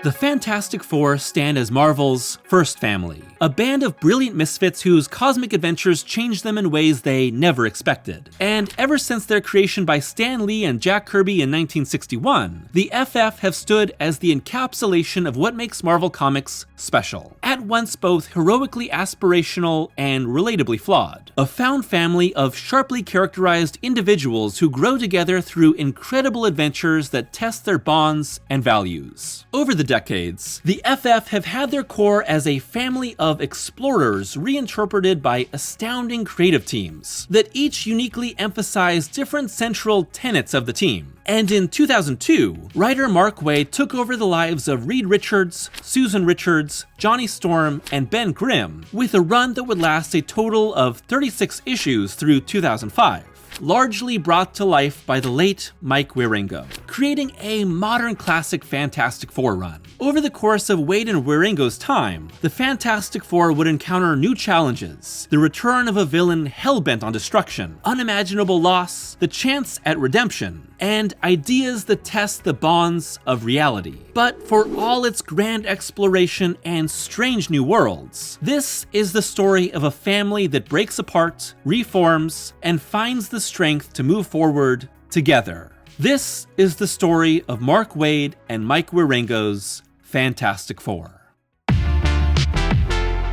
The Fantastic Four stand as Marvel's first family, a band of brilliant misfits whose cosmic adventures changed them in ways they never expected. And ever since their creation by Stan Lee and Jack Kirby in 1961, the FF have stood as the encapsulation of what makes Marvel Comics special. At once both heroically aspirational and relatably flawed. A found family of sharply characterized individuals who grow together through incredible adventures that test their bonds and values. Over the decades, the FF have had their core as a family of explorers reinterpreted by astounding creative teams that each uniquely emphasize different central tenets of the team. And in 2002, writer Mark Waid took over the lives of Reed Richards, Susan Richards, Johnny Storm, and Ben Grimm with a run that would last a total of 36 issues through 2005. Largely brought to life by the late Mike Wieringo, creating a modern classic Fantastic Four run. Over the course of Waid and Wieringo's time, the Fantastic Four would encounter new challenges, the return of a villain hell-bent on destruction, unimaginable loss, the chance at redemption, and ideas that test the bonds of reality. But for all its grand exploration and strange new worlds, this is the story of a family that breaks apart, reforms, and finds the strength to move forward together. This is the story of Mark Waid and Mike Wieringo's Fantastic Four.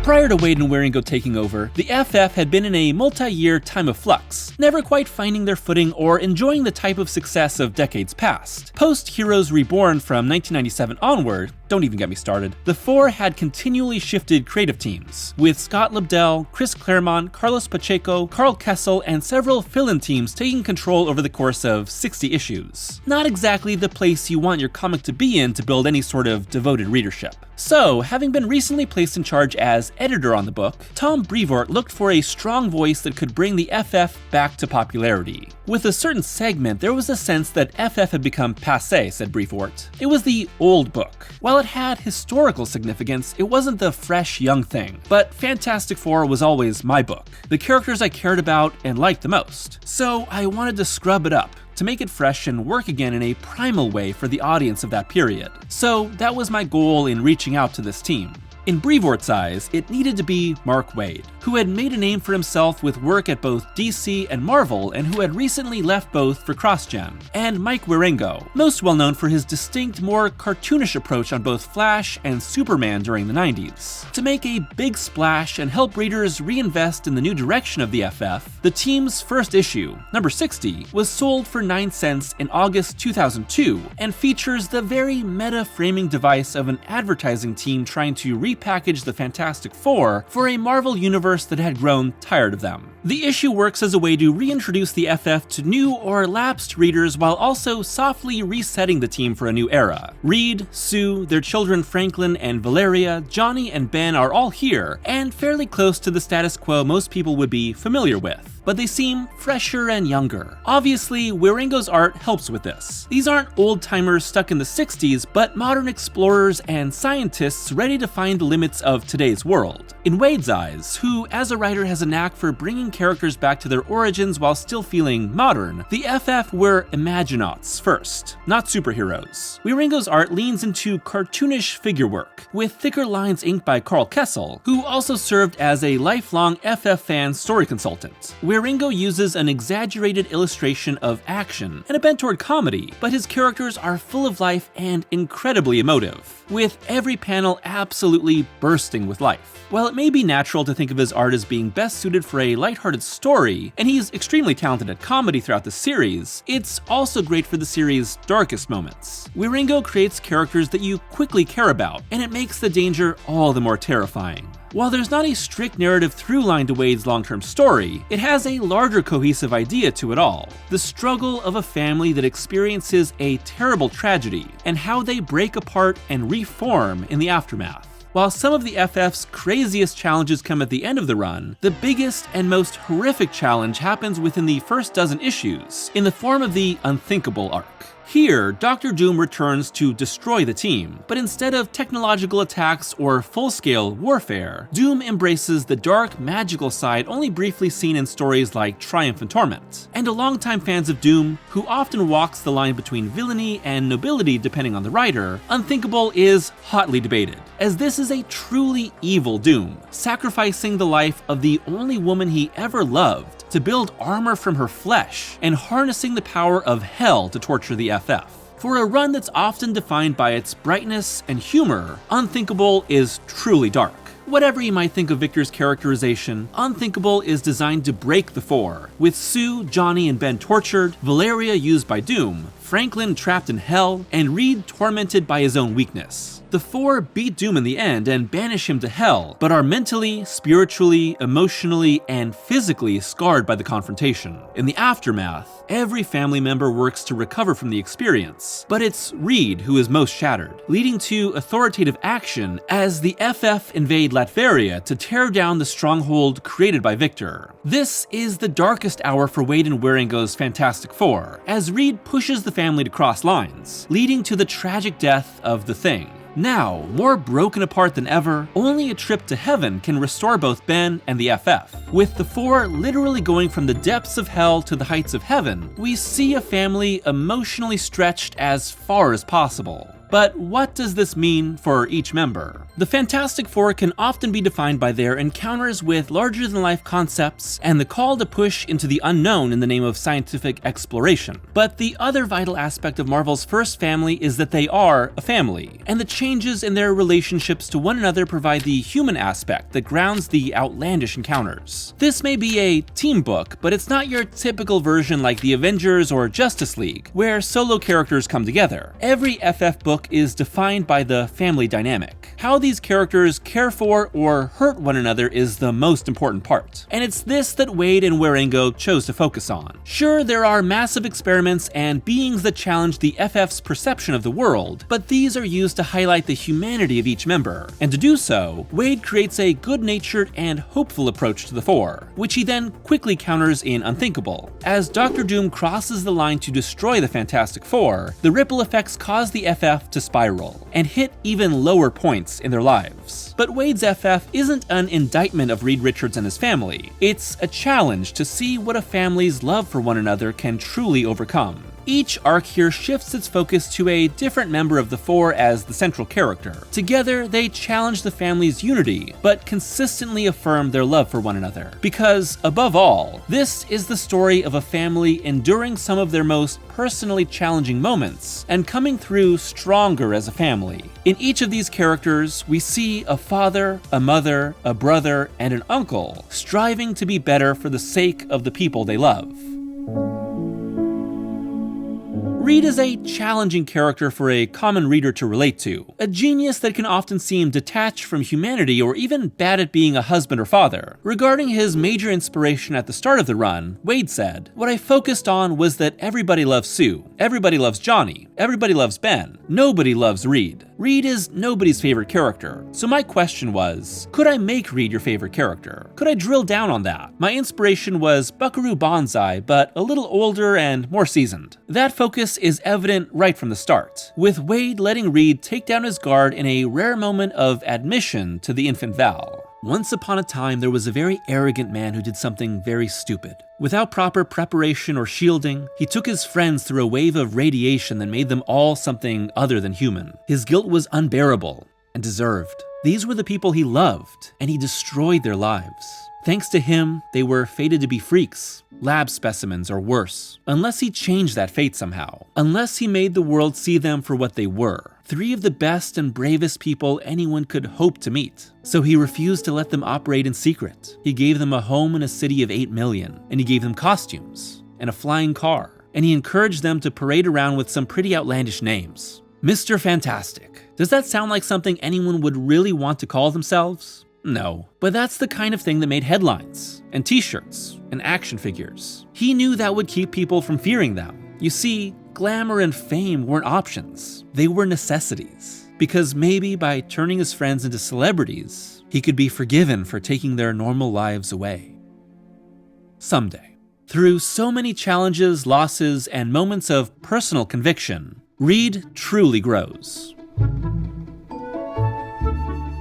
Prior to Waid and Wieringo taking over, the FF had been in a multi-year time of flux, never quite finding their footing or enjoying the type of success of decades past. Post Heroes Reborn from 1997 onward, don't even get me started, the Four had continually shifted creative teams, with Scott Lobdell, Chris Claremont, Carlos Pacheco, Carl Kessel, and several fill-in teams taking control over the course of 60 issues. Not exactly the place you want your comic to be in to build any sort of devoted readership. So, having been recently placed in charge as editor on the book, Tom Brevoort looked for a strong voice that could bring the FF back to popularity. With a certain segment, there was a sense that FF had become passé, said Brevoort. It was the old book. While it had historical significance, it wasn't the fresh, young thing. But Fantastic Four was always my book, the characters I cared about and liked the most. So I wanted to scrub it up, to make it fresh and work again in a primal way for the audience of that period. So that was my goal in reaching out to this team. In Brevoort's eyes, it needed to be Mark Waid, who had made a name for himself with work at both DC and Marvel and who had recently left both for CrossGen, and Mike Wieringo, most well known for his distinct, more cartoonish approach on both Flash and Superman during the 90s. To make a big splash and help readers reinvest in the new direction of the FF, the team's first issue, number 60, was sold for 9 cents in August 2002 and features the very meta-framing device of an advertising team trying to repackage the Fantastic Four for a Marvel universe that had grown tired of them. The issue works as a way to reintroduce the FF to new or lapsed readers while also softly resetting the team for a new era. Reed, Sue, their children Franklin and Valeria, Johnny and Ben are all here, and fairly close to the status quo most people would be familiar with, but they seem fresher and younger. Obviously, Wieringo's art helps with this. These aren't old-timers stuck in the 60s, but modern explorers and scientists ready to find the limits of today's world. In Waid's eyes, who as a writer has a knack for bringing characters back to their origins while still feeling modern, the FF were Imaginauts first, not superheroes. Wieringo's art leans into cartoonish figure work, with thicker lines inked by Carl Kessel, who also served as a lifelong FF fan story consultant. Wieringo uses an exaggerated illustration of action and a bent toward comedy, but his characters are full of life and incredibly emotive, with every panel absolutely bursting with life. While it may be natural to think of his art as being best suited for a lighthearted story, and he's extremely talented at comedy throughout the series, it's also great for the series' darkest moments. Wieringo creates characters that you quickly care about, and it makes the danger all the more terrifying. While there's not a strict narrative through line to Waid's long-term story, it has a larger cohesive idea to it all. The struggle of a family that experiences a terrible tragedy, and how they break apart and reform in the aftermath. While some of the FF's craziest challenges come at the end of the run, the biggest and most horrific challenge happens within the first dozen issues, in the form of the Unthinkable arc. Here, Dr. Doom returns to destroy the team, but instead of technological attacks or full-scale warfare, Doom embraces the dark, magical side only briefly seen in stories like Triumph and Torment. And to longtime fans of Doom, who often walks the line between villainy and nobility depending on the writer, Unthinkable is hotly debated, as this is a truly evil Doom, sacrificing the life of the only woman he ever loved to build armor from her flesh, and harnessing the power of hell to torture the FF. For a run that's often defined by its brightness and humor, Unthinkable is truly dark. Whatever you might think of Victor's characterization, Unthinkable is designed to break the four, with Sue, Johnny, and Ben tortured, Valeria used by Doom, Franklin trapped in hell, and Reed tormented by his own weakness. The four beat Doom in the end and banish him to hell, but are mentally, spiritually, emotionally, and physically scarred by the confrontation. In the aftermath, every family member works to recover from the experience, but it's Reed who is most shattered, leading to authoritative action as the FF invade Latveria to tear down the stronghold created by Victor. This is the darkest hour for Waid and Wieringo's Fantastic Four, as Reed pushes the family to cross lines, leading to the tragic death of the Thing. Now, more broken apart than ever, only a trip to heaven can restore both Ben and the FF. With the four literally going from the depths of hell to the heights of heaven, we see a family emotionally stretched as far as possible. But what does this mean for each member? The Fantastic Four can often be defined by their encounters with larger-than-life concepts and the call to push into the unknown in the name of scientific exploration. But the other vital aspect of Marvel's first family is that they are a family, and the changes in their relationships to one another provide the human aspect that grounds the outlandish encounters. This may be a team book, but it's not your typical version like the Avengers or Justice League, where solo characters come together. Every FF book is defined by the family dynamic. How these characters care for or hurt one another is the most important part. And it's this that Waid and Wieringo chose to focus on. Sure, there are massive experiments and beings that challenge the FF's perception of the world, but these are used to highlight the humanity of each member. And to do so, Waid creates a good-natured and hopeful approach to the four, which he then quickly counters in Unthinkable. As Dr. Doom crosses the line to destroy the Fantastic Four, the ripple effects cause the FF to spiral and hit even lower points in their lives. But Waid's FF isn't an indictment of Reed Richards and his family. It's a challenge to see what a family's love for one another can truly overcome. Each arc here shifts its focus to a different member of the four as the central character. Together, they challenge the family's unity, but consistently affirm their love for one another. Because, above all, this is the story of a family enduring some of their most personally challenging moments, and coming through stronger as a family. In each of these characters, we see a father, a mother, a brother, and an uncle striving to be better for the sake of the people they love. Reed is a challenging character for a common reader to relate to, a genius that can often seem detached from humanity or even bad at being a husband or father. Regarding his major inspiration at the start of the run, Waid said, "What I focused on was that everybody loves Sue, everybody loves Johnny, everybody loves Ben, nobody loves Reed. Reed is nobody's favorite character, so my question was, could I make Reed your favorite character? Could I drill down on that? My inspiration was Buckaroo Banzai, but a little older and more seasoned." That focus is evident right from the start, with Waid letting Reed take down his guard in a rare moment of admission to the infant Val. Once upon a time, there was a very arrogant man who did something very stupid. Without proper preparation or shielding, he took his friends through a wave of radiation that made them all something other than human. His guilt was unbearable and deserved. These were the people he loved, and he destroyed their lives. Thanks to him, they were fated to be freaks, lab specimens or worse, unless he changed that fate somehow, unless he made the world see them for what they were. 3 of the best and bravest people anyone could hope to meet. So he refused to let them operate in secret. He gave them a home in a city of 8 million, and he gave them costumes and a flying car, and he encouraged them to parade around with some pretty outlandish names. Mr. Fantastic. Does that sound like something anyone would really want to call themselves? No, but that's the kind of thing that made headlines, and t-shirts, and action figures. He knew that would keep people from fearing them. You see, glamour and fame weren't options, they were necessities. Because maybe by turning his friends into celebrities, he could be forgiven for taking their normal lives away. Someday. Through so many challenges, losses, and moments of personal conviction, Reed truly grows.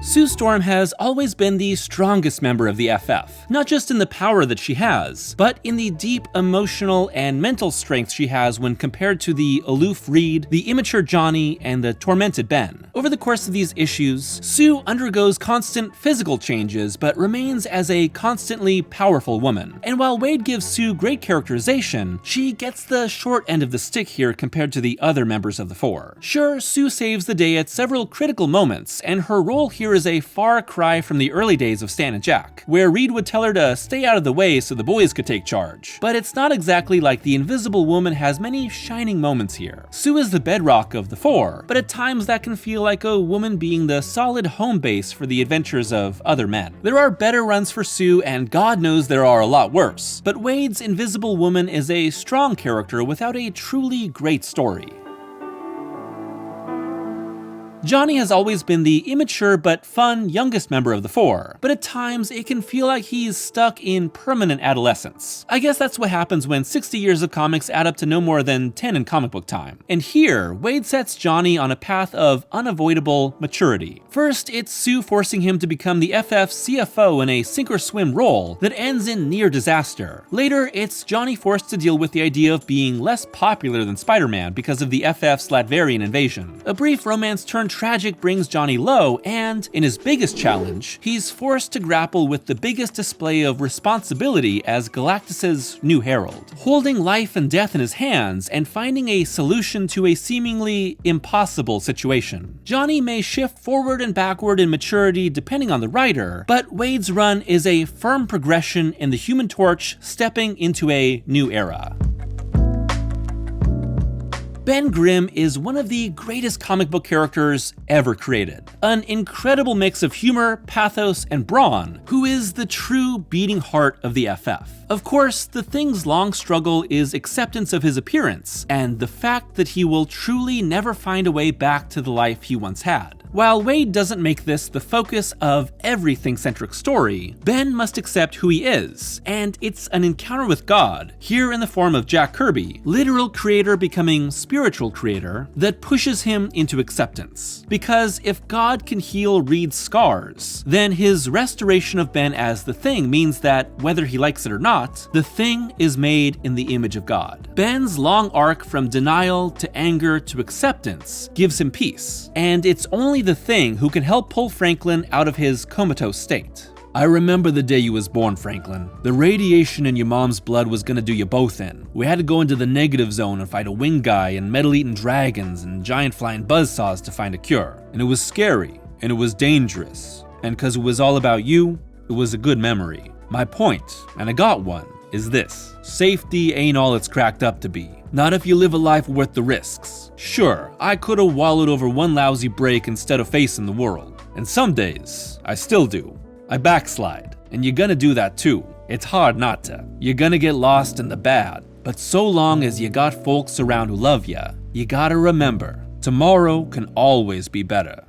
Sue Storm has always been the strongest member of the FF, not just in the power that she has, but in the deep emotional and mental strength she has when compared to the aloof Reed, the immature Johnny, and the tormented Ben. Over the course of these issues, Sue undergoes constant physical changes, but remains as a constantly powerful woman. And while Waid gives Sue great characterization, she gets the short end of the stick here compared to the other members of the Four. Sure, Sue saves the day at several critical moments, and her role here is a far cry from the early days of Stan and Jack, where Reed would tell her to stay out of the way so the boys could take charge. But it's not exactly like the Invisible Woman has many shining moments here. Sue is the bedrock of the Four, but at times that can feel like a woman being the solid home base for the adventures of other men. There are better runs for Sue, and God knows there are a lot worse, but Waid's Invisible Woman is a strong character without a truly great story. Johnny has always been the immature but fun youngest member of the Four, but at times it can feel like he's stuck in permanent adolescence. I guess that's what happens when 60 years of comics add up to no more than 10 in comic book time. And here, Waid sets Johnny on a path of unavoidable maturity. First, it's Sue forcing him to become the FF's CFO in a sink-or-swim role that ends in near disaster. Later, it's Johnny forced to deal with the idea of being less popular than Spider-Man because of the FF's Latvian invasion. A brief romance turned tragic brings Johnny low, and in his biggest challenge, he's forced to grapple with the biggest display of responsibility as Galactus's new herald, holding life and death in his hands and finding a solution to a seemingly impossible situation. Johnny may shift forward and backward in maturity depending on the writer, but Waid's run is a firm progression in the Human Torch stepping into a new era. Ben Grimm is one of the greatest comic book characters ever created. An incredible mix of humor, pathos, and brawn, who is the true beating heart of the FF. Of course, the Thing's long struggle is acceptance of his appearance, and the fact that he will truly never find a way back to the life he once had. While Waid doesn't make this the focus of every Thing-centric story, Ben must accept who he is, and it's an encounter with God, here in the form of Jack Kirby, literal creator becoming spiritual creator, that pushes him into acceptance. Because if God can heal Reed's scars, then his restoration of Ben as the Thing means that, whether he likes it or not, the Thing is made in the image of God. Ben's long arc from denial to anger to acceptance gives him peace, and it's only the Thing who can help pull Franklin out of his comatose state. I remember the day you was born, Franklin. The radiation in your mom's blood was gonna do you both in. We had to go into the negative zone and fight a winged guy and metal-eating dragons and giant flying buzzsaws to find a cure. And it was scary, and it was dangerous. And cause it was all about you, it was a good memory. My point, and I got one, is this. Safety ain't all it's cracked up to be. Not if you live a life worth the risks. Sure, I could've wallowed over one lousy break instead of facing the world. And some days, I still do. I backslide, and you're gonna do that too. It's hard not to. You're gonna get lost in the bad. But so long as you got folks around who love ya, you gotta remember, tomorrow can always be better.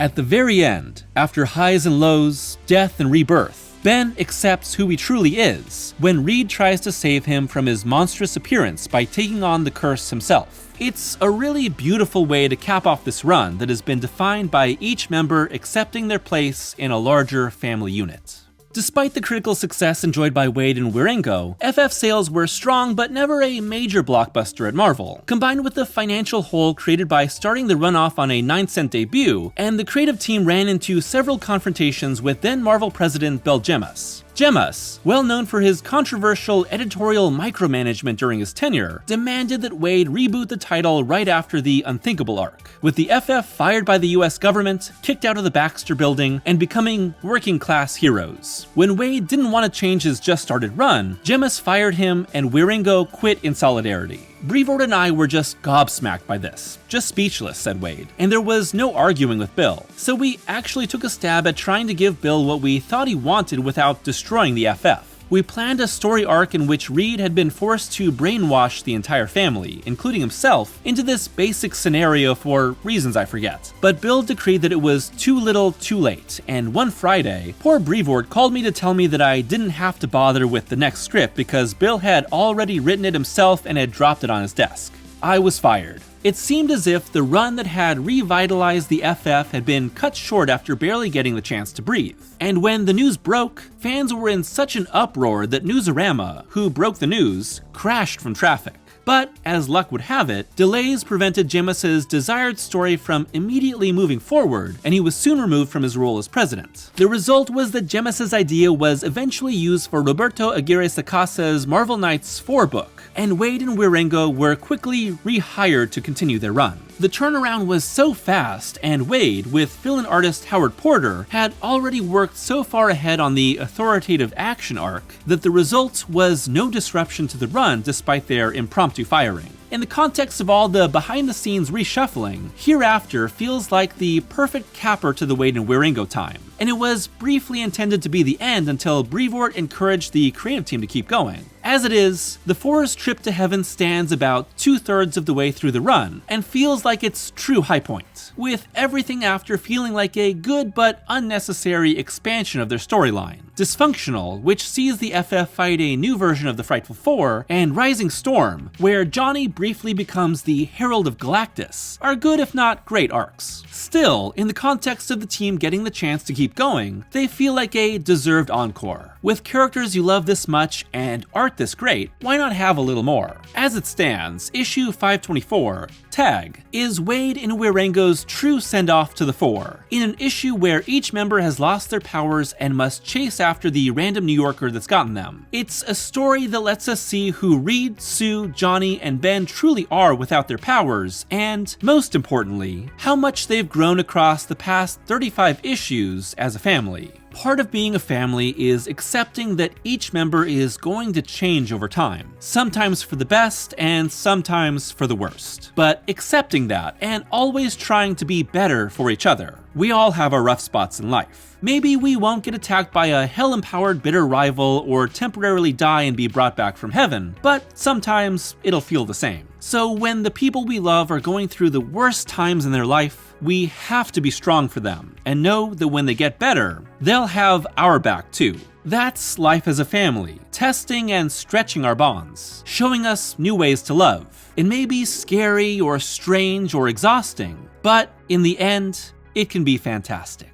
At the very end, after highs and lows, death and rebirth, Ben accepts who he truly is when Reed tries to save him from his monstrous appearance by taking on the curse himself. It's a really beautiful way to cap off this run that has been defined by each member accepting their place in a larger family unit. Despite the critical success enjoyed by Waid and Wieringo, FF sales were strong but never a major blockbuster at Marvel, combined with the financial hole created by starting the run off on a 9-cent debut, and the creative team ran into several confrontations with then Marvel president Bill Jemas. Jemas, well known for his controversial editorial micromanagement during his tenure, demanded that Waid reboot the title right after the Unthinkable arc, with the FF fired by the US government, kicked out of the Baxter Building, and becoming working-class heroes. When Waid didn't want to change his just-started run, Jemas fired him and Wieringo quit in solidarity. Brevoort and I were just gobsmacked by this. Just speechless, said Waid, and there was no arguing with Bill. So we actually took a stab at trying to give Bill what we thought he wanted without destroying the FF. We planned a story arc in which Reed had been forced to brainwash the entire family, including himself, into this basic scenario for reasons I forget. But Bill decreed that it was too little too late, and one Friday, poor Brevoort called me to tell me that I didn't have to bother with the next script because Bill had already written it himself and had dropped it on his desk. I was fired. It seemed as if the run that had revitalized the FF had been cut short after barely getting the chance to breathe. And when the news broke, fans were in such an uproar that Newsarama, who broke the news, crashed from traffic. But, as luck would have it, delays prevented Jemas's desired story from immediately moving forward, and he was soon removed from his role as president. The result was that Jemas's idea was eventually used for Roberto Aguirre Sacasa's Marvel Knights 4 book, and Waid and Wieringo were quickly rehired to continue their run. The turnaround was so fast, and Waid, with fill-in artist Howard Porter, had already worked so far ahead on the authoritative action arc that the result was no disruption to the run despite their impromptu firing. In the context of all the behind-the-scenes reshuffling, Hereafter feels like the perfect capper to the Waid and Wieringo time, and it was briefly intended to be the end until Brevoort encouraged the creative team to keep going. As it is, the Four's trip to heaven stands about 2/3 of the way through the run, and feels like its true high point, with everything after feeling like a good but unnecessary expansion of their storyline. Dysfunctional, which sees the FF fight a new version of the Frightful Four, and Rising Storm, where Johnny briefly becomes the Herald of Galactus, are good if not great arcs. Still, in the context of the team getting the chance to keep going, they feel like a deserved encore. With characters you love this much and art this great, why not have a little more? As it stands, issue 524, Tag, is Waid and Wieringo's true send-off to the Four, in an issue where each member has lost their powers and must chase after the random New Yorker that's gotten them. It's a story that lets us see who Reed, Sue, Johnny, and Ben truly are without their powers, and, most importantly, how much they've grown across the past 35 issues as a family. Part of being a family is accepting that each member is going to change over time, sometimes for the best and sometimes for the worst. But accepting that and always trying to be better for each other. We all have our rough spots in life. Maybe we won't get attacked by a hell-empowered bitter rival or temporarily die and be brought back from heaven, but sometimes it'll feel the same. So when the people we love are going through the worst times in their life, we have to be strong for them and know that when they get better, they'll have our back too. That's life as a family, testing and stretching our bonds, showing us new ways to love. It may be scary or strange or exhausting, but in the end, it can be fantastic.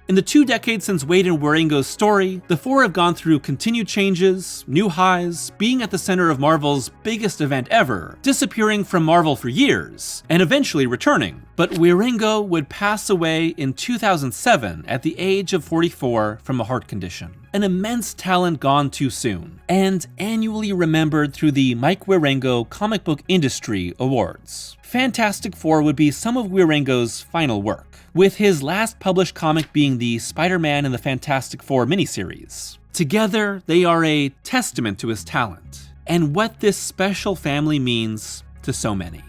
In the 2 decades since Waid and Wieringo's story, the Four have gone through continued changes, new highs, being at the center of Marvel's biggest event ever, disappearing from Marvel for years, and eventually returning. But Wieringo would pass away in 2007 at the age of 44 from a heart condition. An immense talent gone too soon, and annually remembered through the Mike Wieringo Comic Book Industry Awards. Fantastic Four would be some of Wieringo's final work, with his last published comic being the Spider-Man and the Fantastic Four miniseries. Together, they are a testament to his talent, and what this special family means to so many.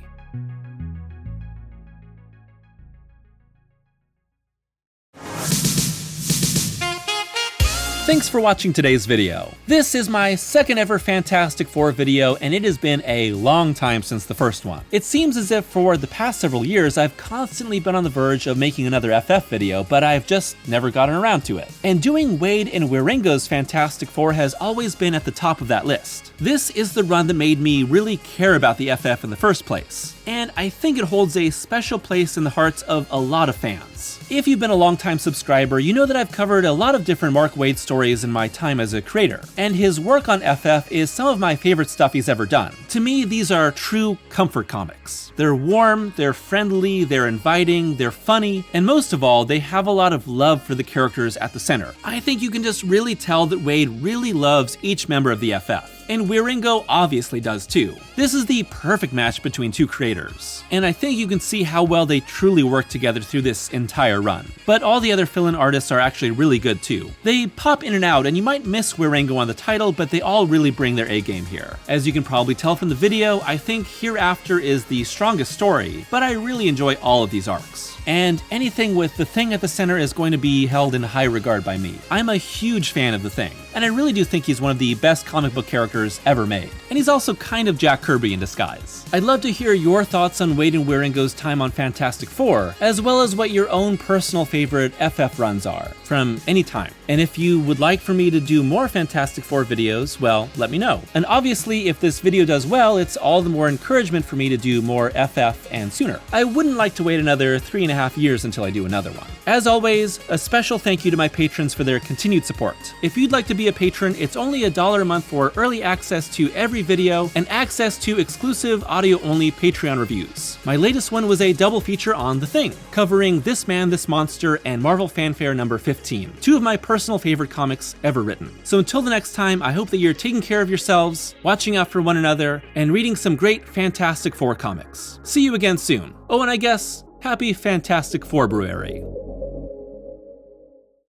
Thanks for watching today's video. This is my second ever Fantastic Four video, and it has been a long time since the first one. It seems as if for the past several years I've constantly been on the verge of making another FF video, but I've just never gotten around to it. And doing Waid and Wieringo's Fantastic Four has always been at the top of that list. This is the run that made me really care about the FF in the first place, and I think it holds a special place in the hearts of a lot of fans. If you've been a longtime subscriber, you know that I've covered a lot of different Mark Waid stories in my time as a creator, and his work on FF is some of my favorite stuff he's ever done. To me, these are true comfort comics. They're warm, they're friendly, they're inviting, they're funny, and most of all, they have a lot of love for the characters at the center. I think you can just really tell that Waid really loves each member of the FF. And Wieringo obviously does too. This is the perfect match between two creators, and I think you can see how well they truly work together through this entire run. But all the other fill-in artists are actually really good too. They pop in and out, and you might miss Wieringo on the title, but they all really bring their A-game here. As you can probably tell from the video, I think Hereafter is the strongest story, but I really enjoy all of these arcs. And anything with the Thing at the center is going to be held in high regard by me. I'm a huge fan of the Thing. and I really do think he's one of the best comic book characters ever made. And he's also kind of Jack Kirby in disguise. I'd love to hear your thoughts on Waid Wieringo's time on Fantastic Four, as well as what your own personal favorite FF runs are, from any time. And if you would like for me to do more Fantastic Four videos, well, let me know. And obviously, if this video does well, it's all the more encouragement for me to do more FF and sooner. I wouldn't like to wait another 3.5 years until I do another one. As always, a special thank you to my patrons for their continued support. If you'd like to be a patron, it's only $1 a month for early access to every video and access to exclusive audio-only Patreon reviews. My latest one was a double feature on The Thing, covering This Man, This Monster and Marvel Fanfare number 15, two of my personal favorite comics ever written. So until the next time, I hope that you're taking care of yourselves, watching out for one another, and reading some great Fantastic Four comics. See you again soon. Oh, and I guess, happy Fantastic Four Brewery.